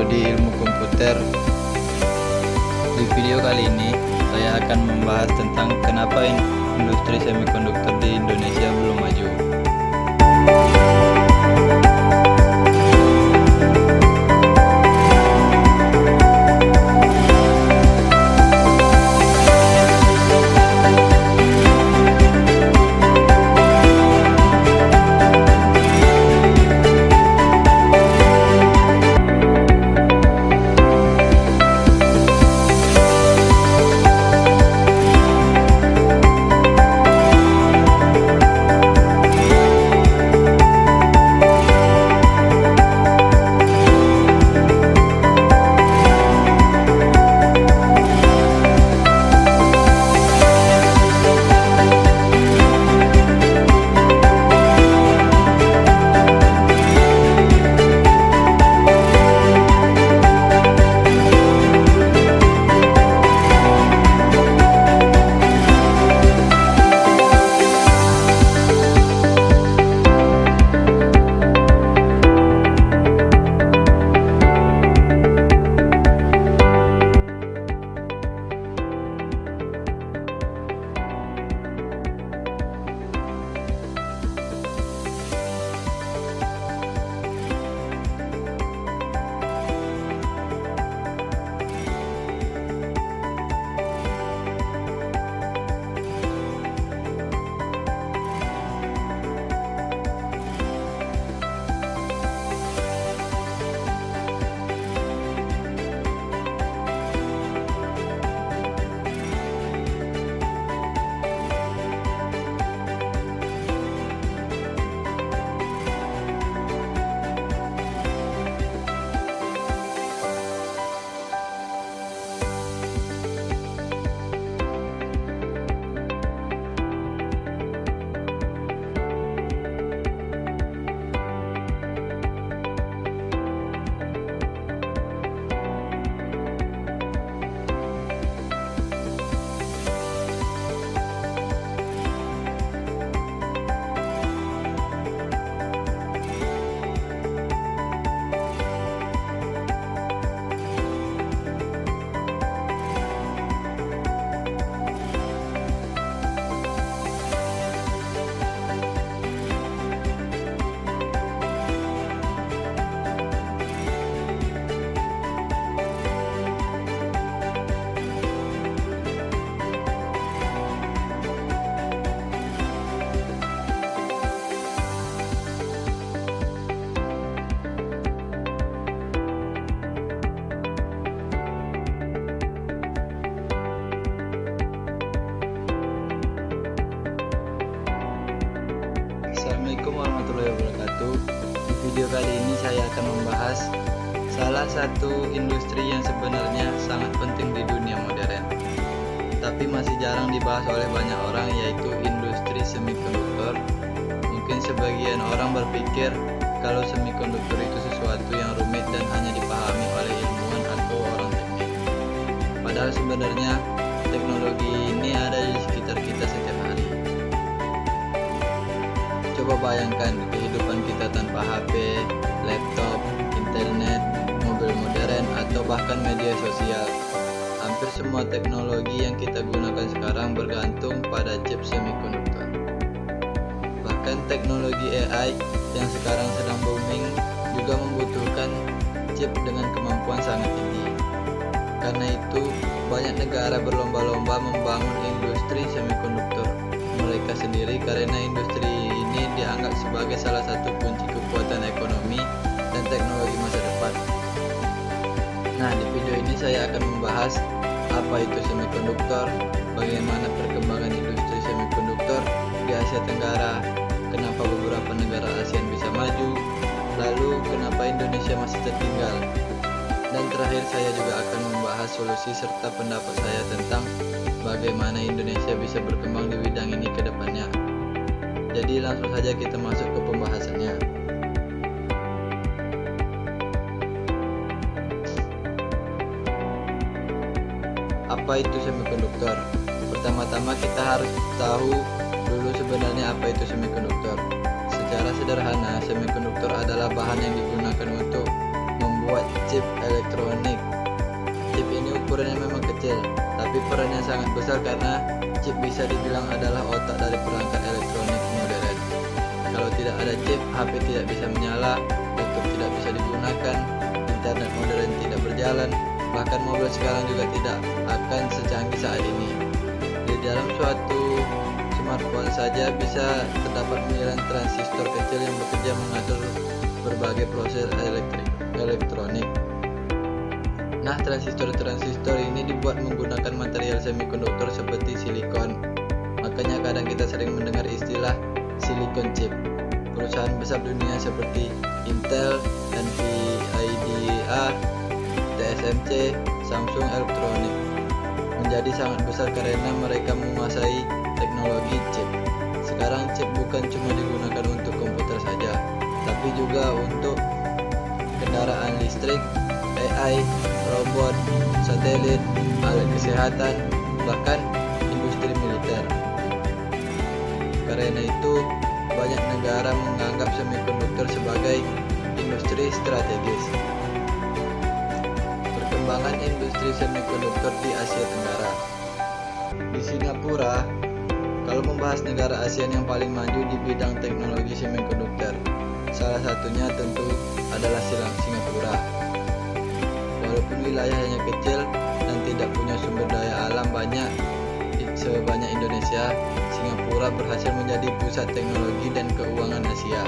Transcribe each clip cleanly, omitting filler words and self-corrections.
Prodi Ilmu Komputer. Di video kali ini saya akan membahas tentang kenapa industri semikonduktor di Indonesia belum maju. Assalamualaikum warahmatullahi wabarakatuh. Di video kali ini saya akan membahas salah satu industri yang sebenarnya sangat penting di dunia modern, tapi masih jarang dibahas oleh banyak orang, yaitu industri semikonduktor. Mungkin sebagian orang berpikir kalau semikonduktor itu sesuatu yang rumit dan hanya dipahami oleh ilmuwan atau orang teknik. Padahal sebenarnya teknologi ini ada di sekitar kita setiap hari. Coba bayangkan kehidupan kita tanpa HP, laptop, internet, mobil modern, atau bahkan media sosial. Hampir semua teknologi yang kita gunakan sekarang bergantung pada chip semikonduktor. Bahkan teknologi AI yang sekarang sedang booming juga membutuhkan chip dengan kemampuan sangat tinggi. Karena itu, banyak negara berlomba-lomba membangun industri semikonduktor mereka sendiri, karena industri ini dianggap sebagai salah satu kunci kekuatan ekonomi dan teknologi masa depan. Nah, di video ini saya akan membahas apa itu semikonduktor, bagaimana perkembangan industri semikonduktor di Asia Tenggara, kenapa beberapa negara ASEAN bisa maju, lalu kenapa Indonesia masih tertinggal. Dan terakhir saya juga akan membahas solusi serta pendapat saya tentang bagaimana Indonesia bisa berkembang di bidang ini ke depannya. Jadi langsung saja kita masuk ke pembahasannya. Apa itu semikonduktor? Pertama-tama kita harus tahu dulu sebenarnya apa itu semikonduktor. Secara sederhana, semikonduktor adalah bahan yang digunakan untuk membuat membuat chip elektronik. Chip ini ukurannya memang kecil, tapi perannya sangat besar karena chip bisa dibilang adalah otak dari perangkat elektronik modern. Kalau tidak ada chip, HP tidak bisa menyala, laptop tidak bisa digunakan, internet modern tidak berjalan, bahkan mobil sekarang juga tidak akan secanggih saat ini. Di dalam suatu smartphone saja bisa terdapat miliaran transistor kecil yang bekerja mengatur berbagai proses elektronik. Nah, transistor ini dibuat menggunakan material semikonduktor seperti silikon. Makanya kadang kita sering mendengar istilah silicon chip. Perusahaan besar dunia seperti Intel, NVIDIA, TSMC, Samsung Electronics menjadi sangat besar karena mereka menguasai teknologi chip. Sekarang chip bukan cuma digunakan untuk komputer saja, tapi juga untuk kendaraan listrik, AI, robot, satelit, alat kesehatan, bahkan industri militer. Karena itu, banyak negara menganggap semikonduktor sebagai industri strategis. Perkembangan industri semikonduktor di Asia Tenggara. Di Singapura, kalau membahas negara ASEAN yang paling maju di bidang teknologi semikonduktor, salah satunya tentu adalah Singapura. Walaupun wilayahnya kecil dan tidak punya sumber daya alam banyak sebanyak Indonesia, Singapura berhasil menjadi pusat teknologi dan keuangan Asia.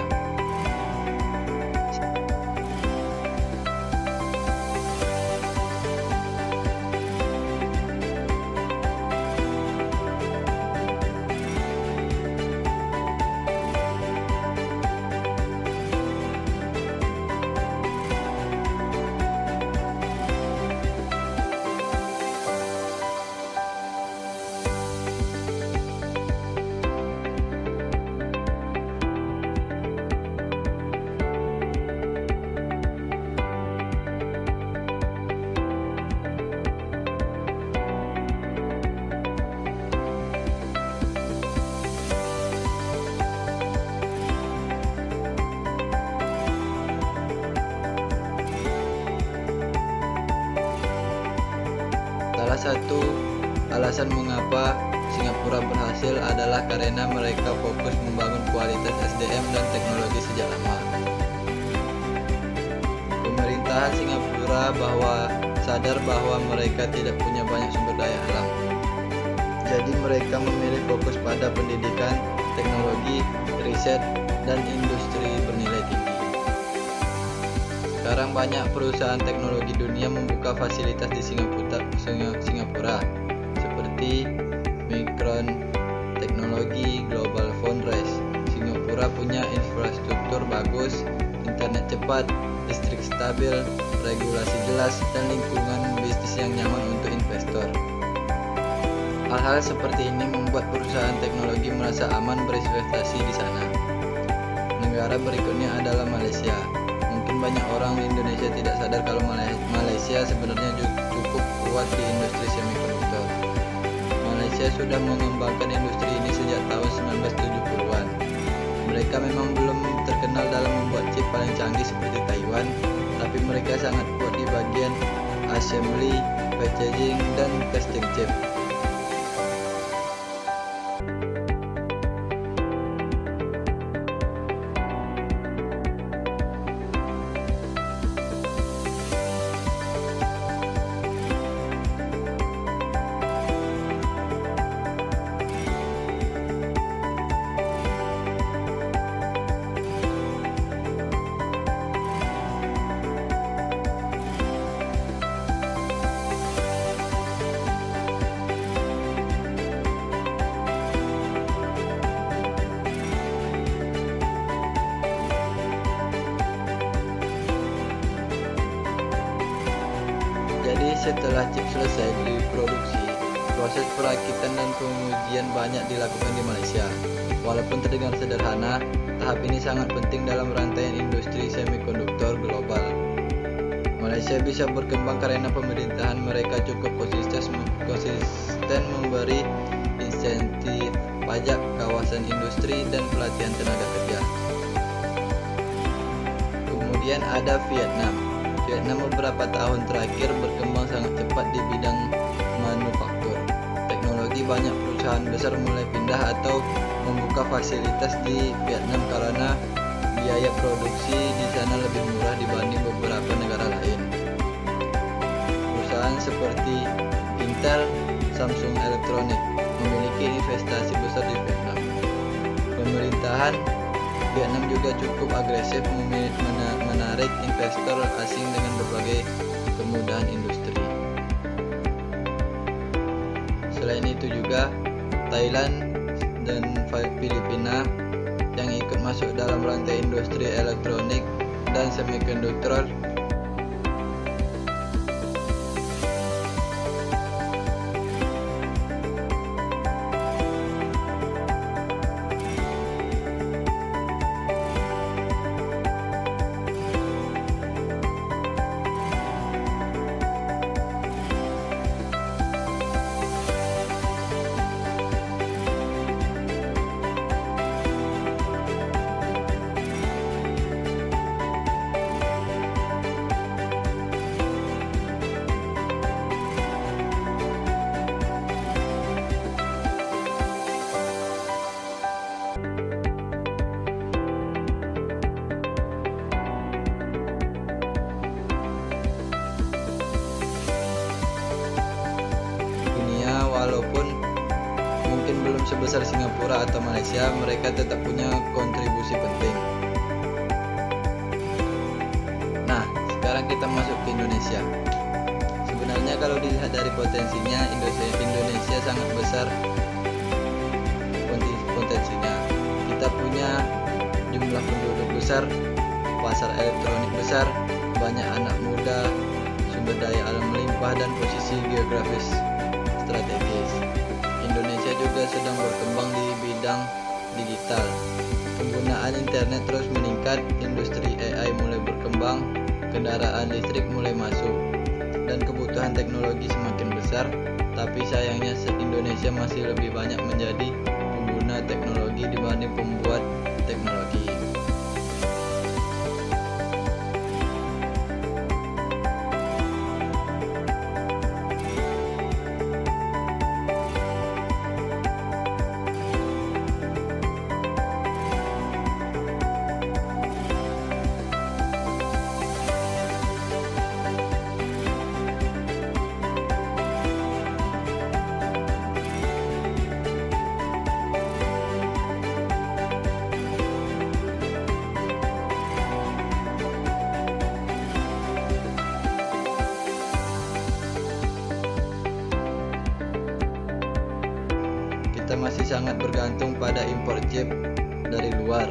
Salah satu alasan mengapa Singapura berhasil adalah karena mereka fokus membangun kualitas SDM dan teknologi sejak lama. Pemerintahan Singapura sadar bahwa mereka tidak punya banyak sumber daya alam. Jadi mereka memilih fokus pada pendidikan, teknologi, riset, dan industri bernilai tinggi. Sekarang banyak perusahaan teknologi dunia membuka fasilitas di Singapura seperti Micron Technology, Global Foundries. Singapura punya infrastruktur bagus, internet cepat, listrik stabil, regulasi jelas, dan lingkungan bisnis yang nyaman untuk investor. Hal-hal seperti ini membuat perusahaan teknologi merasa aman berinvestasi di sana. Negara berikutnya adalah Malaysia. Mungkin banyak orang di Indonesia tidak sadar kalau Malaysia sebenarnya cukup kuat di industri semikonduktor. Malaysia sudah mengembangkan industri ini sejak tahun 1970-an. Mereka memang belum terkenal dalam membuat chip paling canggih seperti Taiwan, tapi mereka sangat kuat di bagian assembly, packaging, dan testing chip. Jadi setelah chip selesai diproduksi, proses perakitan dan pengujian banyak dilakukan di Malaysia. Walaupun terdengar sederhana, tahap ini sangat penting dalam rantaian industri semikonduktor global. Malaysia bisa berkembang karena pemerintahan mereka cukup konsisten memberi insentif, pajak, kawasan industri, dan pelatihan tenaga kerja. Kemudian ada Vietnam. Vietnam beberapa tahun terakhir berkembang sangat cepat di bidang manufaktur. Teknologi banyak perusahaan besar mulai pindah atau membuka fasilitas di Vietnam karena biaya produksi di sana lebih murah dibanding beberapa negara lain. Perusahaan seperti Intel, Samsung Electronics memiliki investasi besar di Vietnam. Pemerintahan Vietnam juga cukup agresif menarik investor asing dengan berbagai kemudahan industri. Selain itu juga Thailand dan Filipina yang ikut masuk dalam rantai industri elektronik dan semikonduktor. Walaupun mungkin belum sebesar Singapura atau Malaysia, mereka tetap punya kontribusi penting. Nah, sekarang kita masuk ke Indonesia. Sebenarnya kalau dilihat dari potensinya, Indonesia sangat besar potensinya. Kita punya jumlah penduduk besar, pasar elektronik besar, banyak anak muda, sumber daya alam melimpah, dan posisi geografis strategis. Indonesia juga sedang berkembang di bidang digital. Penggunaan internet terus meningkat, industri AI mulai berkembang, kendaraan listrik mulai masuk, dan kebutuhan teknologi semakin besar. Tapi sayangnya Indonesia masih lebih banyak menjadi pengguna teknologi dibanding pembuat teknologi. Kita masih sangat bergantung pada impor chip dari luar.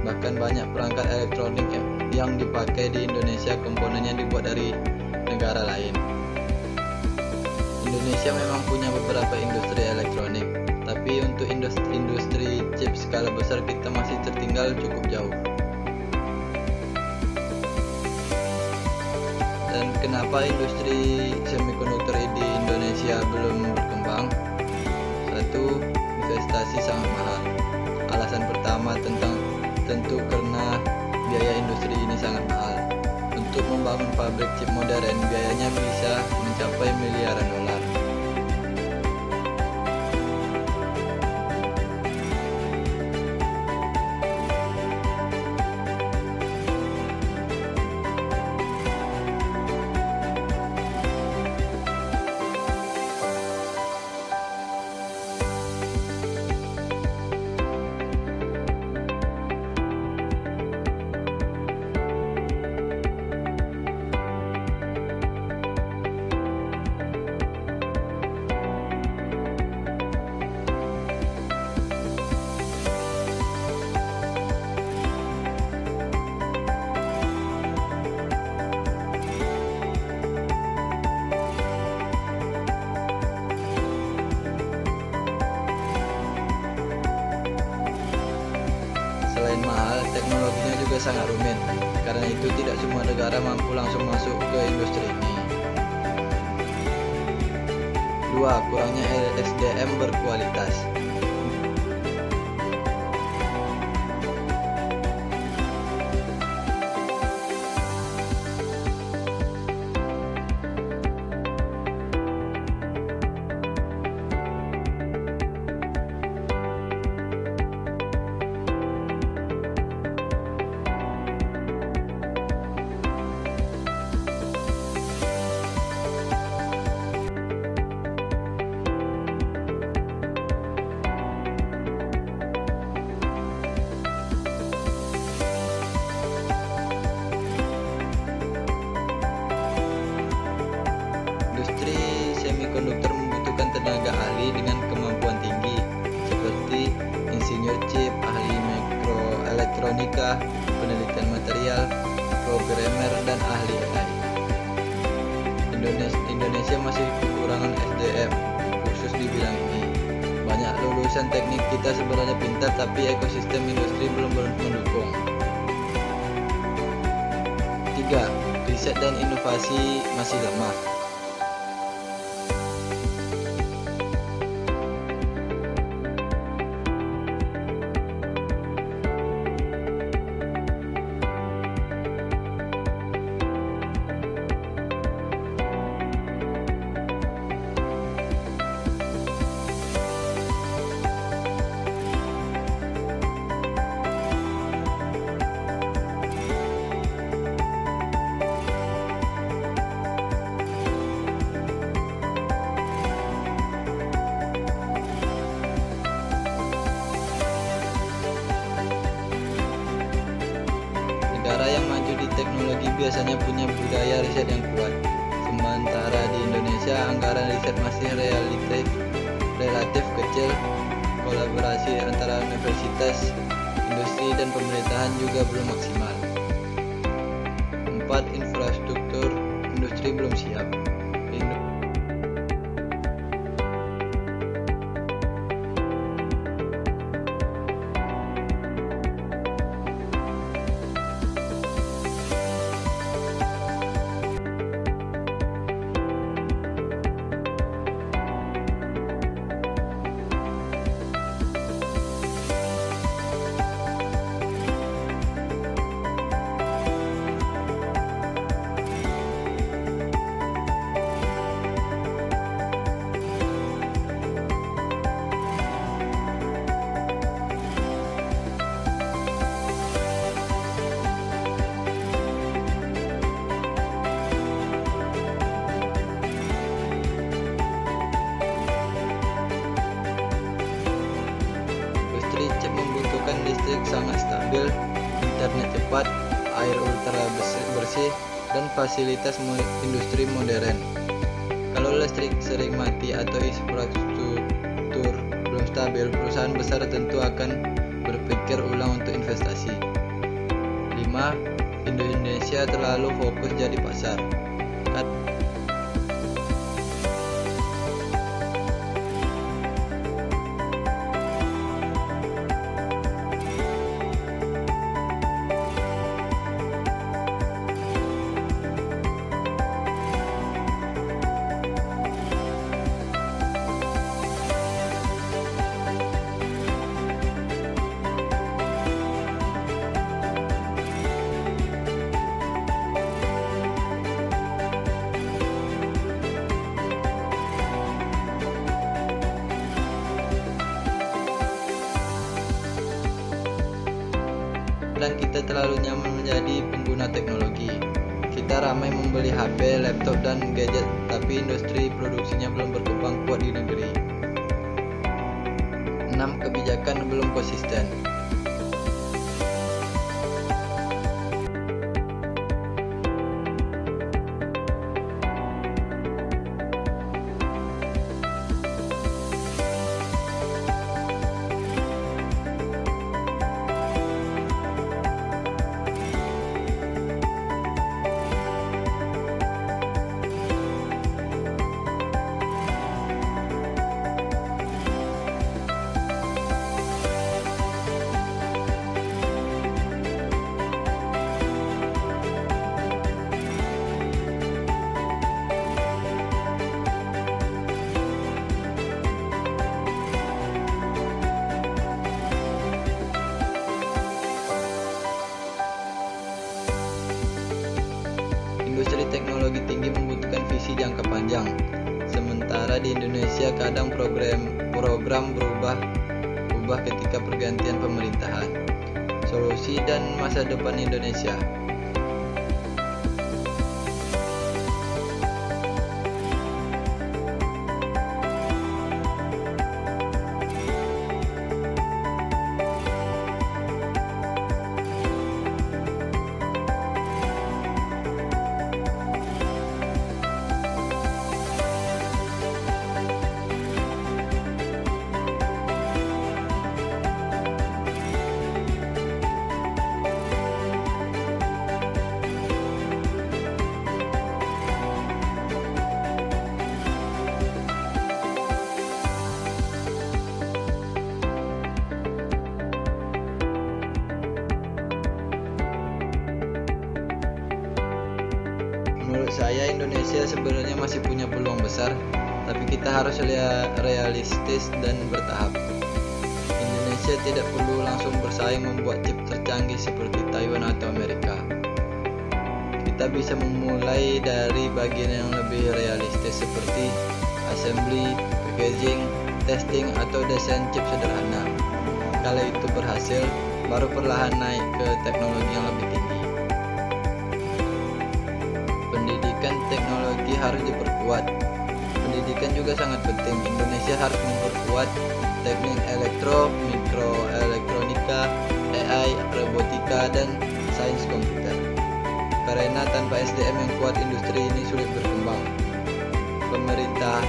Bahkan banyak perangkat elektronik yang dipakai di Indonesia komponennya dibuat dari negara lain. Indonesia memang punya beberapa industri elektronik, tapi untuk industri chip skala besar kita masih tertinggal cukup jauh. Dan kenapa industri semikonduktor di Indonesia belum berkembang? Satu, investasi sangat mahal. Alasan pertama tentu karena biaya industri ini sangat mahal. Untuk membangun pabrik chip modern, biayanya bisa mencapai miliaran dolar. Selain mahal, teknologinya juga sangat rumit. Karena itu tidak semua negara mampu langsung masuk ke industri ini. 2. Kurangnya SDM berkualitas. fisika, penelitian material, programmer, dan ahli AI. Indonesia masih kekurangan SDM khusus di bidang ini. Banyak lulusan teknik kita sebenarnya pintar, tapi ekosistem industri belum mendukung. 3. Riset dan inovasi masih lemah. Negara yang maju di teknologi biasanya punya budaya riset yang kuat. Sementara di Indonesia, anggaran riset masih relatif kecil. Kolaborasi antara universitas, industri, dan pemerintahan juga belum maksimal. 4. Infrastruktur industri belum siap. Membutuhkan listrik sangat stabil, internet cepat, air ultra bersih, dan fasilitas industri modern. Kalau listrik sering mati atau infrastruktur belum stabil, perusahaan besar tentu akan berpikir ulang untuk investasi. 5. Indonesia terlalu fokus jadi pasar. Dan kita terlalu nyaman menjadi pengguna teknologi. Kita ramai membeli HP, laptop, dan gadget, tapi industri produksinya belum berkembang kuat di negeri. 6. Kebijakan belum konsisten. Industri teknologi tinggi membutuhkan visi jangka panjang. Sementara di Indonesia kadang program berubah ketika pergantian pemerintahan. Solusi dan masa depan Indonesia. saya Indonesia sebenarnya masih punya peluang besar, tapi kita harus realistis dan bertahap. Indonesia tidak perlu langsung bersaing membuat chip tercanggih seperti Taiwan atau Amerika. Kita bisa memulai dari bagian yang lebih realistis seperti assembly, packaging, testing, atau desain chip sederhana. Kalau itu berhasil, baru perlahan naik ke teknologi yang lebih tinggi. Pendidikan teknologi harus diperkuat. Pendidikan juga sangat penting. Indonesia harus memperkuat teknik elektro, mikroelektronika, AI, robotika, dan sains komputer. Karena tanpa SDM yang kuat, industri ini sulit berkembang. Pemerintah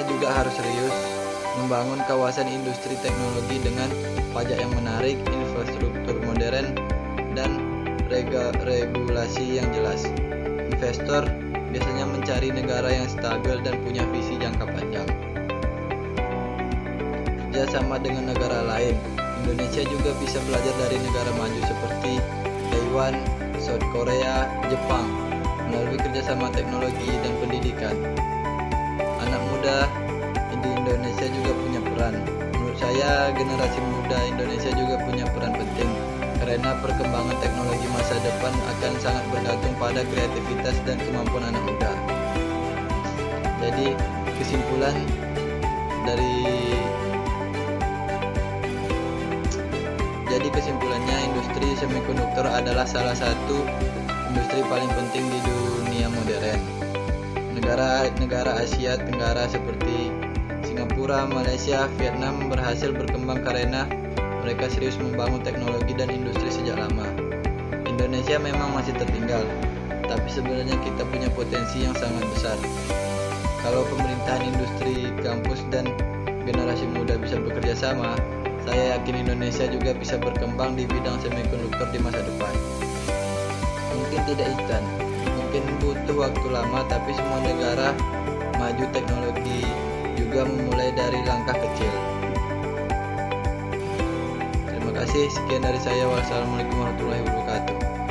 juga harus serius membangun kawasan industri teknologi dengan pajak yang menarik, infrastruktur modern, dan regulasi yang jelas. Investor biasanya mencari negara yang stabil dan punya visi jangka panjang. Kerjasama dengan negara lain. Indonesia juga bisa belajar dari negara maju seperti Taiwan, South Korea, Jepang melalui kerjasama teknologi dan pendidikan. Anak muda di Indonesia juga punya peran. Menurut saya, generasi muda Indonesia juga punya peran penting karena perkembangan teknologi masa depan akan sangat bergantung pada kreativitas dan kemampuan anak muda. Jadi kesimpulannya, industri semikonduktor adalah salah satu industri paling penting di dunia modern. Negara Asia Tenggara seperti Singapura, Malaysia, Vietnam berhasil berkembang karena mereka serius membangun teknologi dan industri sejak lama. Indonesia memang masih tertinggal, tapi sebenarnya kita punya potensi yang sangat besar. Kalau pemerintahan, industri, kampus, dan generasi muda bisa bekerja sama, saya yakin Indonesia juga bisa berkembang di bidang semikonduktor di masa depan. Mungkin tidak instan, mungkin butuh waktu lama, tapi semua negara maju teknologi juga memulai dari langkah kecil. Terima kasih, sekian dari saya. Wassalamualaikum warahmatullahi wabarakatuh.